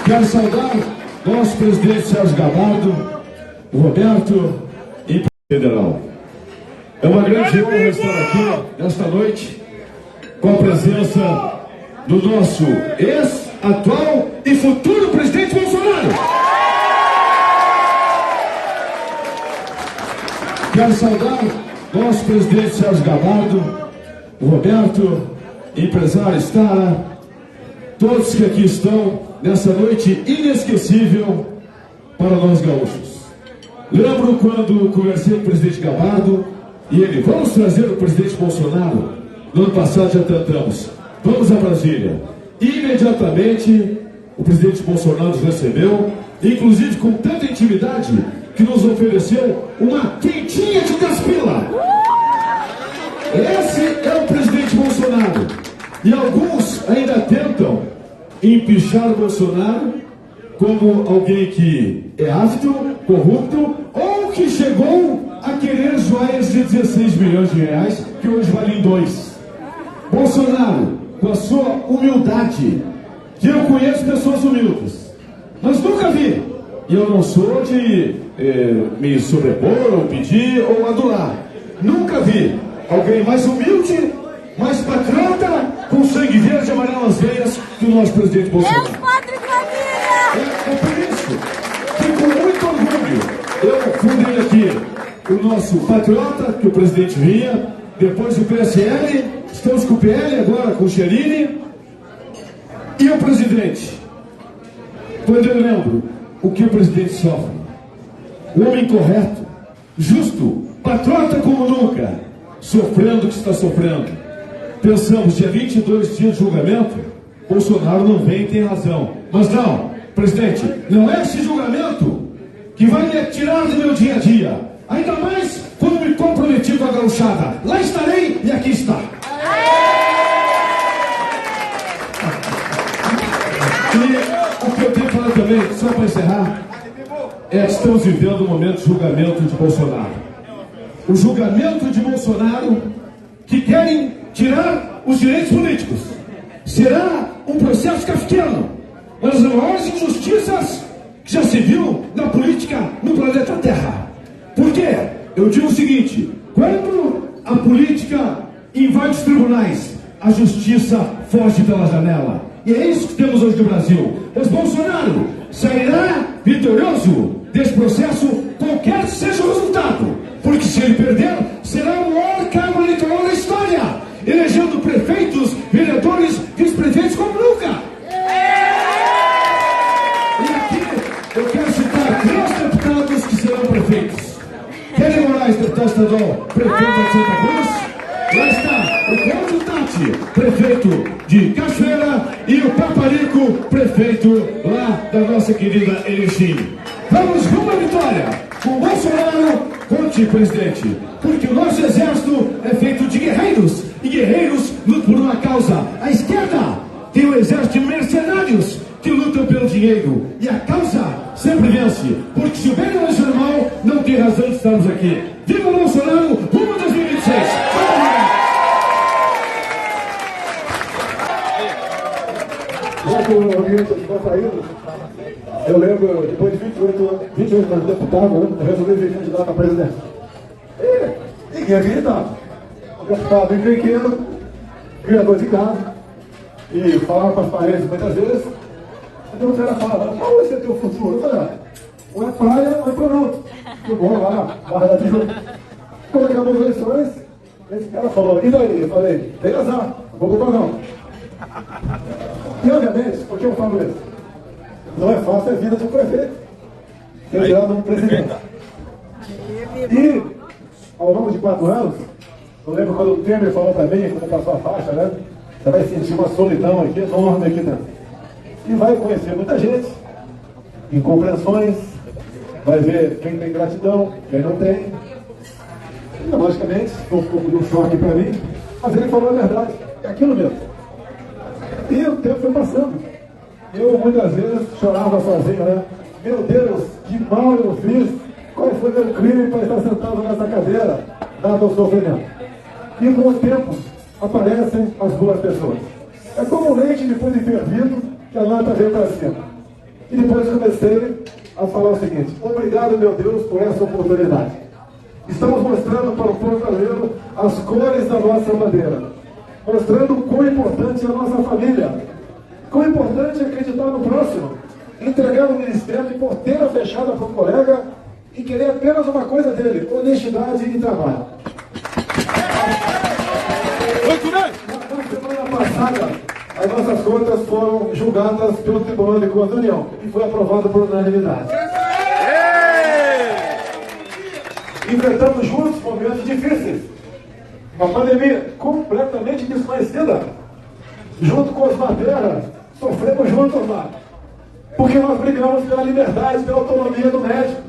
Quero saudar nosso presidente Sérgio Gabardo, o Roberto e o Federal. É uma grande honra estar aqui nesta noite com a presença do nosso ex, atual e futuro presidente Bolsonaro. Quero saudar nosso presidente Sérgio Gabardo, o Roberto, empresário Stara, todos que aqui estão nessa noite inesquecível para nós gaúchos. Lembro quando conversei com o presidente Gabardo e ele, vamos trazer o presidente Bolsonaro. No ano passado já tentamos, vamos a Brasília. Imediatamente o presidente Bolsonaro nos recebeu, inclusive com tanta intimidade que nos ofereceu uma quentinha de 10 pila. Esse é o presidente Bolsonaro. E alguns ainda tentam empichar o Bolsonaro como alguém que é ávido, corrupto, ou que chegou a querer joias de 16 milhões de reais, que hoje valem 2. Bolsonaro, com a sua humildade, que eu conheço pessoas humildes, mas nunca vi, e eu não sou de me sobrepor, ou pedir, ou adular, nunca vi alguém mais humilde, mais patriota, com sangue verde e amarelo nas veias que o nosso presidente Bolsonaro. É por isso que, com muito orgulho, eu fundei aqui o nosso patriota, que o presidente vinha, depois o PSL, estamos com o PL, agora com o Cherini, e o presidente. Quando eu lembro o que o presidente sofre, o homem correto, justo, patriota como nunca, sofrendo o que está sofrendo. Pensamos, dia 22 dias de julgamento, Bolsonaro não vem e tem razão. Mas não, presidente, não é esse julgamento que vai me tirar do meu dia a dia. Ainda mais quando me comprometi com a gauchada. Lá estarei e aqui está. E o que eu tenho que falar também, só para encerrar, é que estamos vivendo um momento de julgamento de Bolsonaro. O julgamento de Bolsonaro que querem tirar os direitos políticos. Será um processo kafkiano, uma das maiores injustiças que já se viu na política no planeta Terra. Por quê? Eu digo o seguinte: quando a política invade os tribunais, a justiça foge pela janela. E é isso que temos hoje no Brasil. Mas Bolsonaro sairá vitorioso desse processo, qualquer que seja o resultado. Porque se ele perder, será o maior cargo eleitoral da história, elegendo prefeitos, vereadores, vice-prefeitos como nunca. E aqui eu quero citar 3 deputados que serão prefeitos. Kelly Moraes, deputado estadual, prefeito de Santa Cruz. Lá está o Cláudio Tati, prefeito de Cachoeira, e o Paparico, prefeito lá da nossa querida Erechim. Vamos rumo à vitória. Com Bolsonaro, conte, presidente, porque o nosso exército é feito de guerreiros, e guerreiros lutam por uma causa. A esquerda tem um exército de mercenários que lutam pelo dinheiro, e a causa sempre vence, porque se o bem não é normal, não tem razão de estarmos aqui. Viva Bolsonaro, rumo a 2026! Já que o ambiente está saindo, eu lembro, depois de 28 anos de deputado, eu resolvi vir candidato a presidente. E ninguém acreditava. O deputado bem pequeno, criador de casa, e falava para as paredes muitas vezes. Então o cara falava, qual vai ser teu futuro? Eu falei, ou é praia ou é pronto. Eu vou lá, Barra da Tijuca. Quando acabou as eleições, esse cara falou, e daí? Eu falei, tem azar, não vou comprar não. E obviamente, por que eu falo isso? Não é fácil a vida do prefeito, ter virado um presidente. E, ao longo de 4 anos, eu lembro quando o Temer falou também, quando passou a faixa, né? Você vai sentir uma solidão aqui enorme aqui dentro. E vai conhecer muita gente, incompreensões, vai ver quem tem gratidão, quem não tem. E, logicamente, foi um pouco de um choque para mim, mas ele falou a verdade, é aquilo mesmo. E o tempo foi passando. Eu muitas vezes chorava sozinho, né? Meu Deus, que mal eu fiz. Qual foi meu crime para estar sentado nessa cadeira, dado ao sofrimento? E com o tempo aparecem as boas pessoas. É como o leite depois de fervido, que a lata veio para cima. E depois comecei a falar o seguinte: obrigado, meu Deus, por essa oportunidade. Estamos mostrando para o povo brasileiro as cores da nossa bandeira, mostrando o quão importante é a nossa família, quão importante é acreditar no próximo, entregar o ministério de porteira fechada para o colega e querer apenas uma coisa dele: honestidade e trabalho. Na semana passada, as nossas contas foram julgadas pelo Tribunal de Contas da União e foi aprovado por unanimidade. Enfrentamos juntos momentos difíceis. Uma pandemia completamente desconhecida. Junto com os Madeira, sofremos juntos lá. Porque nós brigamos pela liberdade, pela autonomia do médico.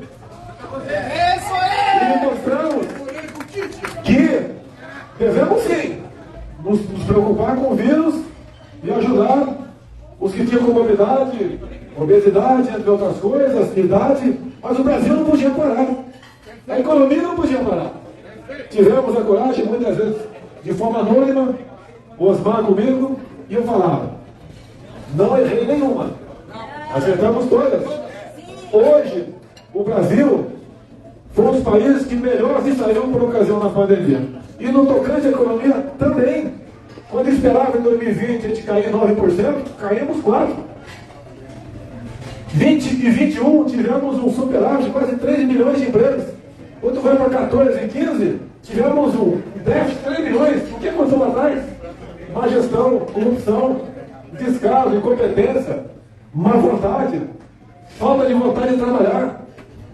E mostramos que devemos sim nos preocupar com o vírus e ajudar os que tinham comorbidade, obesidade, entre outras coisas, idade, mas o Brasil não podia parar. A economia não podia parar. Tivemos a coragem, muitas vezes, de forma anônima, o Osmar comigo, e eu falava: não errei nenhuma. Acertamos todas. Hoje, o Brasil foi um dos países que melhor se saiu por ocasião da pandemia. E no tocante à economia também. Quando esperava em 2020 a gente cair 9%, caímos 4%. 20 e 21 tivemos um superávit de quase 3 milhões de empregos. Quando vai para 14 e 15, tivemos um déficit de 3 milhões. O que aconteceu lá atrás? Má gestão, corrupção, descaso, incompetência, má vontade, falta de vontade de trabalhar,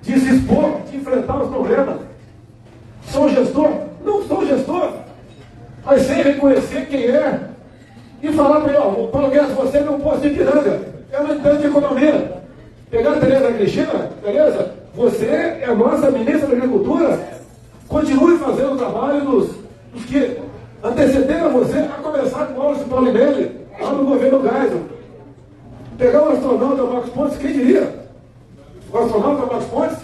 de se expor, de enfrentar os problemas. Sou gestor? Não sou gestor. Mas sem reconhecer quem é e falar para ele: ó, Paulo Guedes, você não pode de piranga, eu não entendo de economia. Pegar a Tereza Cristina: Tereza, você é a nossa ministra da Agricultura, continue fazendo o trabalho dos que antecederam você, a começar com o Maurício Paulinelli, lá no governo Geisel. Pegar o astronauta Marcos Pontes, quem diria? O astronauta Marcos Pontes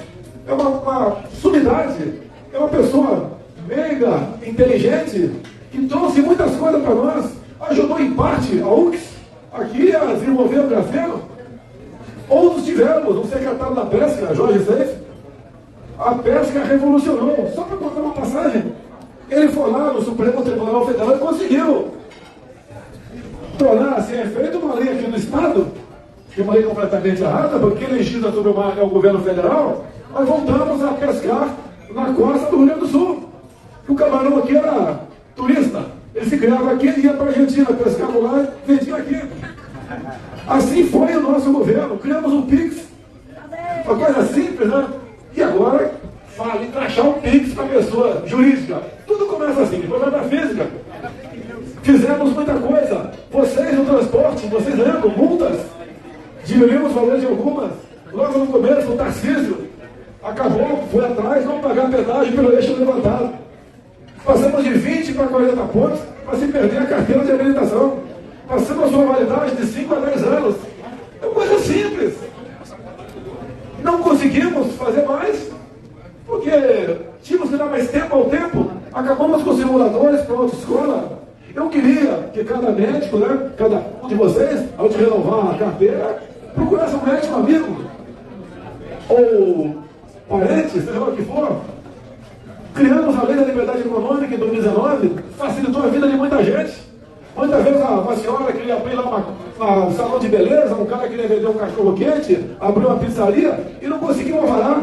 é uma sumidade, é uma pessoa meiga, inteligente, que trouxe muitas coisas para nós, ajudou em parte a UX aqui a desenvolver o grafeno. Outros tivemos, o secretário da Pesca, Jorge Seif, a pesca revolucionou. Só para contar uma passagem, ele foi lá no Supremo Tribunal Federal e conseguiu tornar sem efeito uma lei aqui no Estado, que é uma lei completamente errada, porque quem legisla sobre o mar é o governo federal. Nós voltamos a pescar na costa do Rio Grande do Sul. O camarão aqui era turista, ele se criava aqui e ia para a Argentina, pescava lá e vendia aqui. Assim foi o nosso governo. Criamos um PIX, uma coisa simples, né? E agora fala em taxar um PIX para a pessoa jurídica. Tudo começa assim, depois vai para a física. Fizemos muita coisa. Vocês no transporte, vocês lembram? Multas. Diminuímos o valor de algumas. Logo no começo, o Tarcísio acabou, foi atrás, não pagar pedágio pelo eixo levantado. Passamos de 20 para 40 pontos para se perder a carteira de habilitação. Passamos a sua validade de 5 a 10 anos. É uma coisa simples. Não conseguimos fazer mais, porque tínhamos que dar mais tempo ao tempo. Acabamos com simuladores para autoescola. Eu queria que cada médico, né, cada um de vocês, ao te renovar a carteira, procurasse um médico amigo, ou parente, seja lá o que for. Criamos a Lei da Liberdade Econômica em 2019, facilitou a vida de muita gente. Muitas vezes uma senhora queria abrir lá um salão de beleza, um cara queria vender um cachorro quente, abriu uma pizzaria e não conseguiu alvará.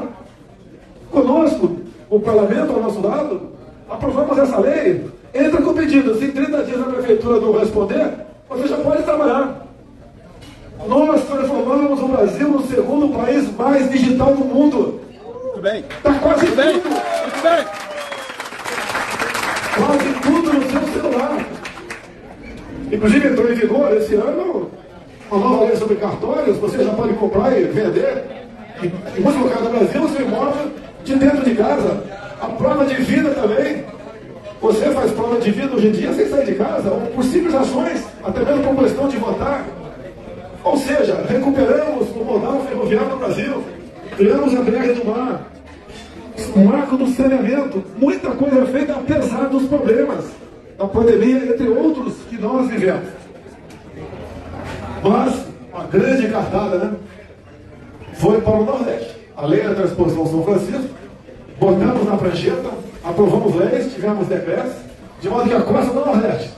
Conosco, o parlamento ao nosso lado, aprovamos essa lei. Entra com pedido, se em 30 dias a prefeitura não responder, você já pode trabalhar. Nós transformamos o Brasil no segundo país mais digital do mundo. Muito bem. Está quase Muito bem. tudo. Muito bem. Quase tudo no seu celular. Inclusive entrou em vigor esse ano uma nova lei sobre cartórios. Você já pode comprar e vender. Em muitos lugares do Brasil, você imóvel de dentro de casa. A prova de vida também. Você faz prova de vida hoje em dia sem sair de casa, ou por simples ações, até mesmo por questão de votar. Ou seja, recuperamos o modal ferroviário do Brasil, criamos a BR do Mar, o marco do saneamento. Muita coisa é feita apesar dos problemas da pandemia, entre outros que nós vivemos. Mas, uma grande cartada, né? foi para o Nordeste. A lei da transposição São Francisco, botamos na prancheta, aprovamos leis, tivemos decretos, de modo que a costa do Nordeste,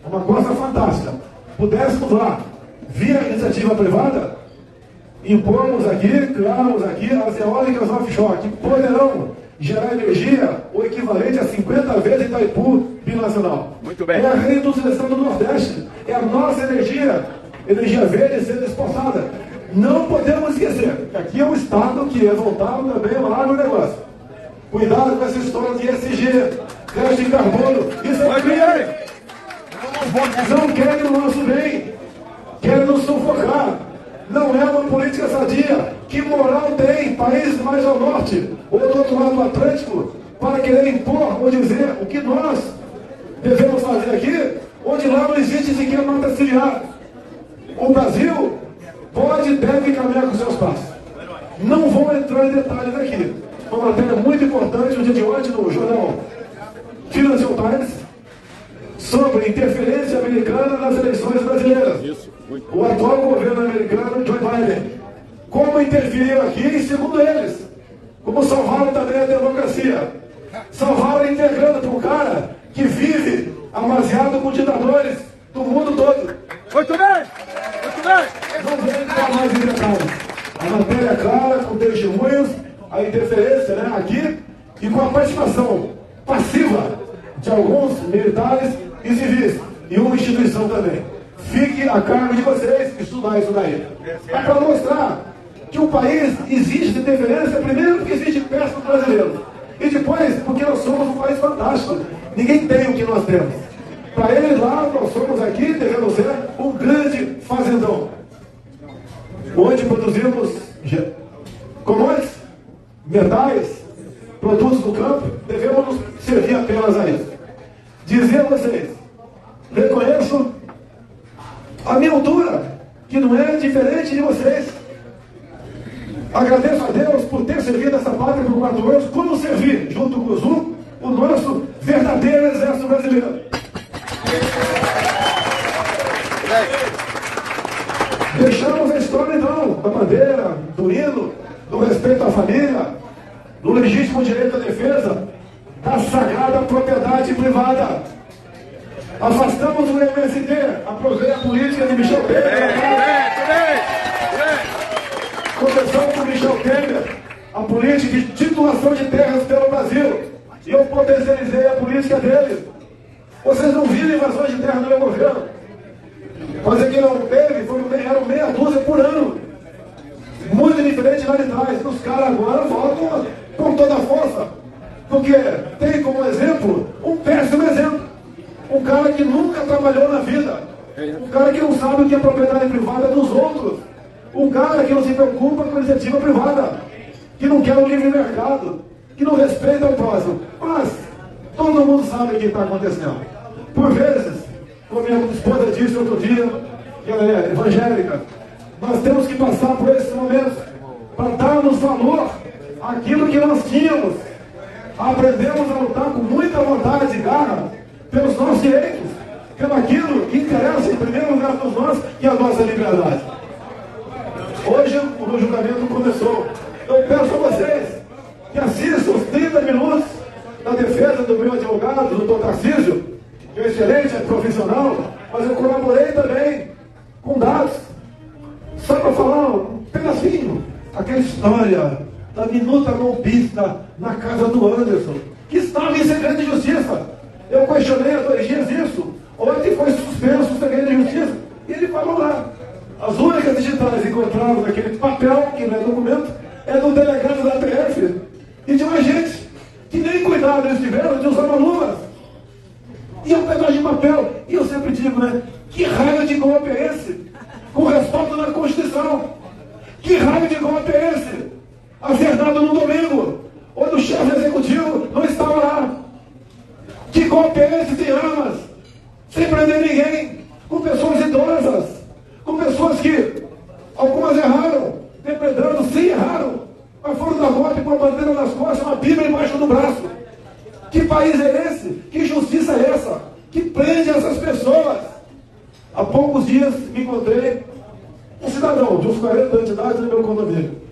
uma costa fantástica, pudéssemos lá, via iniciativa privada, impormos aqui, criamos aqui as eólicas offshore, que poderão gerar energia o equivalente a 50 vezes Itaipu binacional. Muito bem. É a reindustrialização do Nordeste, é a nossa energia verde sendo exportada. Não podemos esquecer que aqui é um estado que é voltado também ao agronegócio. Cuidado com essa história de ESG, crédito de carbono, isso é crime. Não querem o nosso bem, querem nos sufocar. Não é uma política sadia. Que moral tem países mais ao norte ou do outro lado do Atlântico para querer impor ou dizer o que nós devemos fazer aqui, onde lá não existe sequer nota ciliar. O Brasil pode e deve caminhar com seus passos. Não vou entrar em detalhes aqui. Uma matéria muito importante no dia de ontem no jornal Financial Times sobre interferência americana nas eleições brasileiras. O atual governo americano, Joe Biden, como interferiu aqui, segundo eles, como salvaram também a democracia. Salvaram integrando para um cara que vive amaziado com ditadores do mundo todo. Muito bem! Muito bem! Não vou entrar mais em detalhes. A matéria é clara, com testemunhos, a interferência, né, aqui, e com a participação passiva de alguns militares e civis, e uma instituição também. Fique a cargo de vocês estudar isso daí. É para mostrar que o país existe interferência, primeiro porque existe péssimo brasileiro, e depois porque nós somos um país fantástico. Ninguém tem o que nós temos. Para eles lá, nós somos aqui, devemos ser um grande fazendão, onde produzimos commodities, metais, produtos do campo, devemos nos servir apenas a isso. Dizer a vocês, reconheço a minha altura, que não é diferente de vocês. Agradeço a Deus por ter servido essa pátria por 4 anos, como servir, junto com o Zul, o nosso verdadeiro exército brasileiro. Deixamos a história então, da bandeira, do hino, do respeito à família, do legítimo direito à defesa, da sagrada propriedade privada. Afastamos o MST, aprovei a política de Michel Temer. Começou com Michel Temer a política de titulação de terras pelo Brasil. E eu potencializei a política dele. Vocês não viram invasões de terra no meu governo. Mas aqui não teve, eram meia dúzia por ano. Muito diferente lá de trás. Os caras agora voltam com toda a força. Porque tem como exemplo um péssimo exemplo. Um cara que nunca trabalhou na vida. Um cara que não sabe o que é propriedade privada dos outros. Um cara que não se preocupa com a iniciativa privada. Que não quer o livre mercado. Que não respeita o próximo. Mas todo mundo sabe o que está acontecendo. Por vezes, como minha esposa disse outro dia, que ela é evangélica, nós temos que passar por esses momentos para darmos valor àquilo que nós tínhamos. Aprendemos a lutar com muita vontade e garra pelos nossos direitos, pelo aquilo que interessa em primeiro lugar para nós e a nossa liberdade. Hoje o julgamento começou. Eu peço a vocês que assistam os 30 minutos da defesa do meu advogado, o doutor Tarcísio, que é excelente, é profissional, mas eu colaborei também com dados, só para falar um pedacinho, aquela história da minuta golpista na casa do Anderson, que estava em segredo de justiça. Eu questionei há 2 dias isso. Ontem foi suspenso o segredo de justiça. E ele falou lá. As únicas digitais encontradas naquele papel, que não é documento, é do delegado da PF e de um agente que nem cuidado eles tiveram de usar luvas. E é um pedaço de papel. E eu sempre digo, né? Que raio de golpe é esse? Com respaldo na Constituição. Que raio de golpe é esse? Acertado no domingo, onde o chefe executivo não estava lá. Que golpe é esse de armas? Sem prender ninguém, com pessoas idosas, com pessoas que algumas erraram, depredando, sim, erraram, mas foram dar golpe com a bandeira nas costas, uma bíblia embaixo do braço. Que país é esse? Que justiça é essa? Que prende essas pessoas? Há poucos dias me encontrei um cidadão de uns 40 anos de idade no meu condomínio.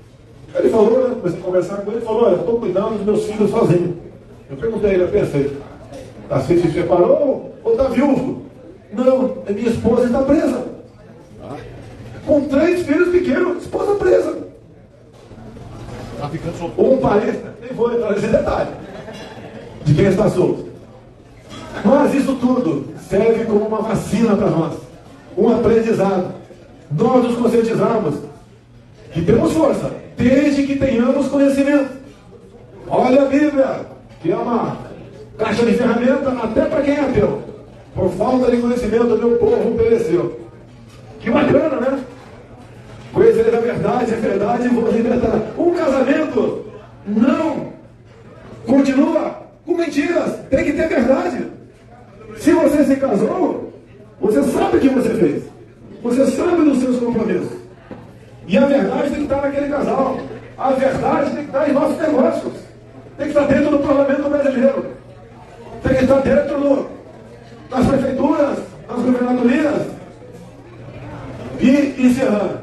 Ele falou, né? Comecei a conversar com ele, ele falou, olha, eu estou cuidando dos meus filhos sozinho. Eu perguntei, eu pensei, você se separou ou está viúvo? Não, minha esposa está presa. Com 3 filhos pequenos, esposa presa. Um parente, nem vou entrar nesse detalhe, de quem está solto. Mas isso tudo serve como uma vacina para nós, um aprendizado. Nós nos conscientizamos que temos força, desde que tenhamos conhecimento. Olha a Bíblia, que é uma caixa de ferramenta até para quem é ateu. Por falta de conhecimento, meu povo pereceu. Que bacana, né? Conhecereis a verdade e vos libertará. Um casamento não continua com mentiras, tem que ter verdade. Se você se casou, você sabe o que você fez. Você sabe dos seus compromissos. E a verdade tem que estar naquele casal. A verdade tem que estar em nossos negócios. Tem que estar dentro do parlamento brasileiro. Tem que estar dentro das prefeituras, das governadorias. E encerrando.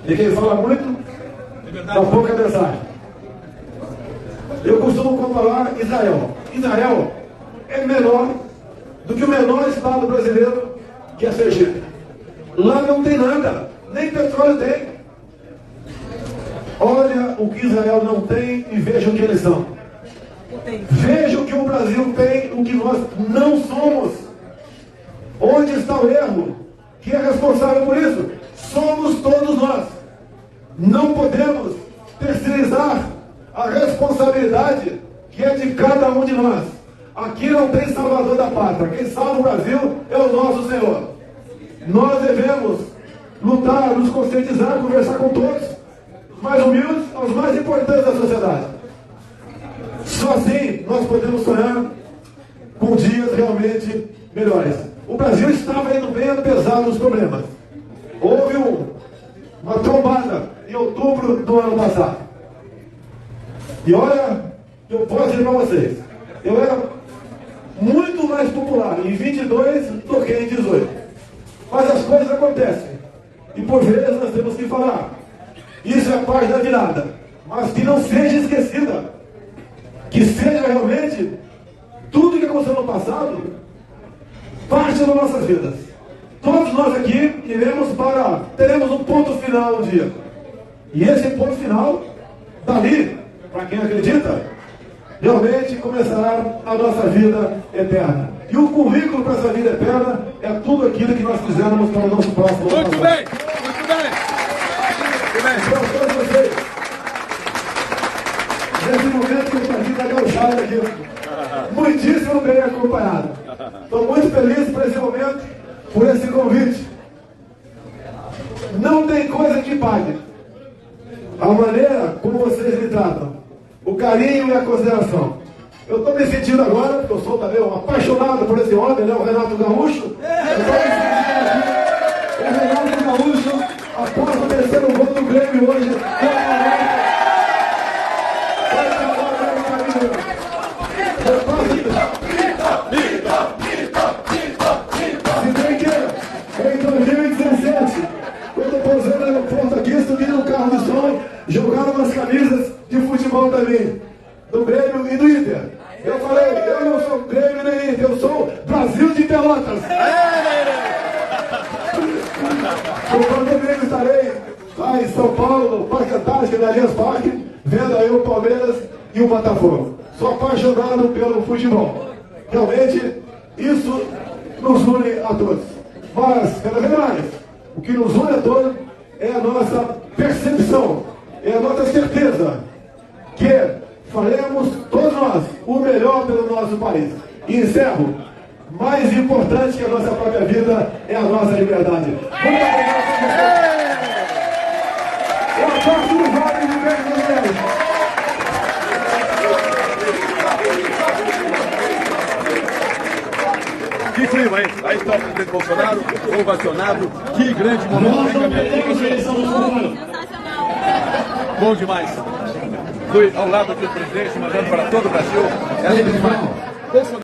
E quem fala muito, dá pouca mensagem. Eu costumo comparar Israel. Israel é menor do que o menor estado brasileiro, que é Sergipe. Lá não tem nada, nem petróleo tem. Olha o que Israel não tem e veja o que eles são. Veja o que o Brasil tem, o que nós não somos. Onde está o erro? Quem é responsável por isso? Somos todos nós. Não podemos terceirizar a responsabilidade que é de cada um de nós. Aqui não tem salvador da pátria. Quem salva o Brasil é o nosso Senhor. Nós devemos lutar, nos conscientizar, conversar com todos, os mais humildes aos mais importantes da sociedade. Só assim nós podemos sonhar com dias realmente melhores. O Brasil estava indo bem apesar dos problemas. Houve uma trombada em outubro do ano passado. E olha, eu posso dizer para vocês, eu era muito mais popular em 22 do que em 18. Mas as coisas acontecem. E por vezes nós temos que falar. Isso é parte da virada. Mas que não seja esquecida. Que seja realmente tudo que aconteceu no passado parte das nossas vidas. Todos nós aqui teremos um ponto final um dia. E esse ponto final, dali, para quem acredita, realmente começará a nossa vida eterna. E o currículo para essa vida eterna é tudo aquilo que nós fizermos para o nosso próximo. Muito bem, muito bem. Muito bem. Para todos vocês, nesse momento que eu estou aqui na gauchada aqui, muitíssimo bem acompanhado. Estou muito feliz por esse momento, por esse convite. Não tem coisa que pague a maneira como vocês me tratam, o carinho e a consideração. Eu estou me sentindo agora, porque eu sou também um apaixonado por esse homem, né, o Renato Gaúcho. Eu estou me sentindo aqui, o Renato Gaúcho, após o terceiro gol do Grêmio hoje. Se bem que em 2017, quando pousei no aeroporto aqui, subi no carro de som, jogaram umas camisas de futebol também, do Grêmio e do Inter. Eu falei, eu não sou Grêmio nem Inter, eu sou Brasil de Pelotas. Eu também estarei lá em São Paulo, no Parque Antártico, na Allianz Parque, vendo aí o Palmeiras e o Botafogo. Sou apaixonado pelo futebol. Realmente, isso nos une a todos. Mas, cada vez mais, o que nos une a todos é a nossa percepção, é a nossa certeza que faremos todos nós o melhor pelo nosso país. E encerro, mais importante que a nossa própria vida é a nossa liberdade. Muito obrigado. Eu aposto no Vale de Deus. Que clima, hein? Aí está o presidente Bolsonaro, ovacionado. Que grande momento. Bom demais. Fui ao lado aqui do presidente, mandando para todo o Brasil. É lindo demais.